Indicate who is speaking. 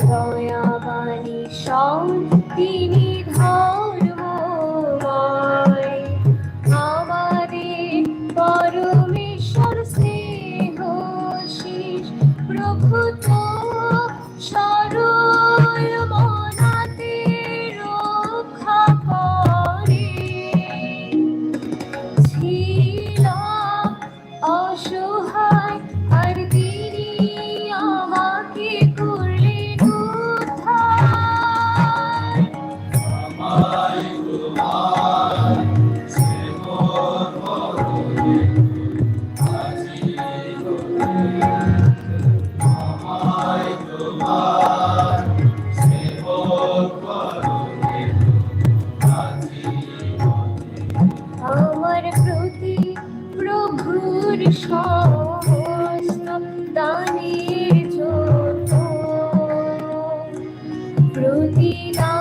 Speaker 1: দয়াবাণী সব তিনি ধর্মময়, আমাদের পরমেশ্বর স্নেহ শীষ প্রভু তো সরল মনাতে রক্ষা করে। ছিলাম অসহায় আর তিনি আমাকে করলেন উদ্ধার। আমায় তোমার সেবক করুণে আজি করুণে, আমায় তোমার সেবক করুণে আজি করুণে। আমার প্রতি প্রভুর সমস্ত দানের জন্য প্রতিদান